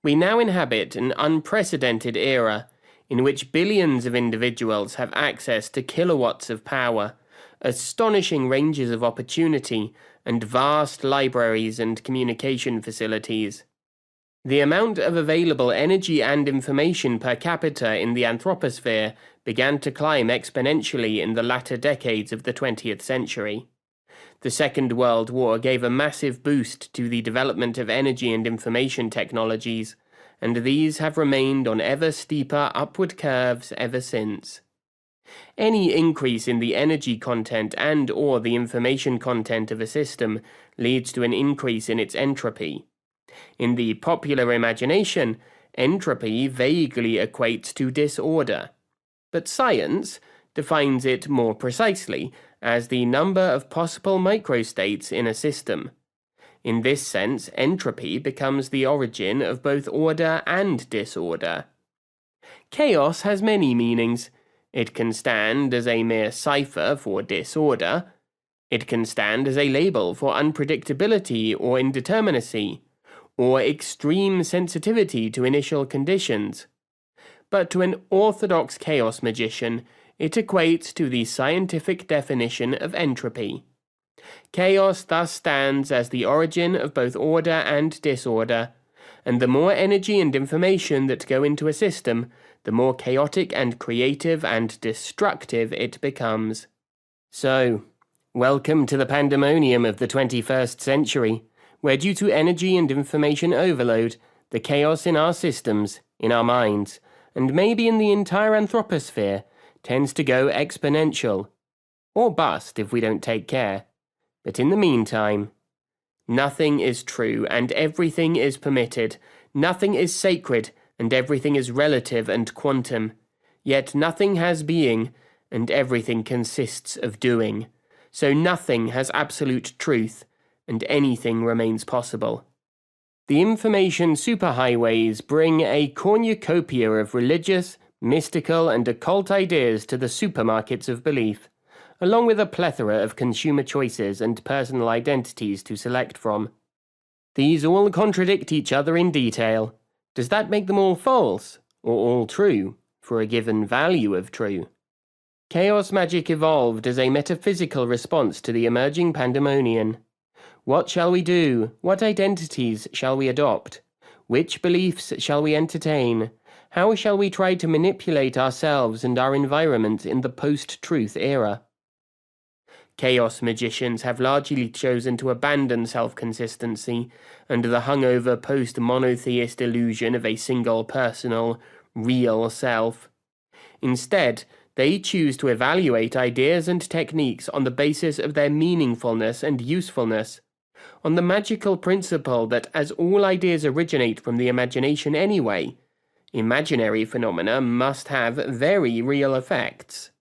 We now inhabit an unprecedented era in which billions of individuals have access to kilowatts of power, astonishing ranges of opportunity, and vast libraries and communication facilities. The amount of available energy and information per capita in the anthroposphere began to climb exponentially in the latter decades of the 20th century. The Second World War gave a massive boost to the development of energy and information technologies, and these have remained on ever steeper upward curves ever since. Any increase in the energy content and/or the information content of a system leads to an increase in its entropy. In the popular imagination, entropy vaguely equates to disorder, but science defines it more precisely as the number of possible microstates in a system. In this sense, entropy becomes the origin of both order and disorder. Chaos has many meanings. It can stand as a mere cipher for disorder. It can stand as a label for unpredictability or indeterminacy, or extreme sensitivity to initial conditions. But to an orthodox chaos magician, it equates to the scientific definition of entropy. Chaos thus stands as the origin of both order and disorder, and the more energy and information that go into a system, the more chaotic and creative and destructive it becomes. So, welcome to the pandemonium of the 21st century, where due to energy and information overload, the chaos in our systems, in our minds, and maybe in the entire anthroposphere, tends to go exponential, or bust if we don't take care. But in the meantime, nothing is true and everything is permitted, nothing is sacred and everything is relative and quantum, yet nothing has being and everything consists of doing, so nothing has absolute truth and anything remains possible. The information superhighways bring a cornucopia of religious, mystical and occult ideas to the supermarkets of belief, along with a plethora of consumer choices and personal identities to select from. These all contradict each other in detail. Does that make them all false, or all true, for a given value of true? Chaos magic evolved as a metaphysical response to the emerging pandemonium. What shall we do? What identities shall we adopt? Which beliefs shall we entertain? How shall we try to manipulate ourselves and our environment in the post-truth era? Chaos magicians have largely chosen to abandon self-consistency and the hungover post-monotheist illusion of a single personal, real self. Instead, they choose to evaluate ideas and techniques on the basis of their meaningfulness and usefulness, on the magical principle that as all ideas originate from the imagination anyway, imaginary phenomena must have very real effects.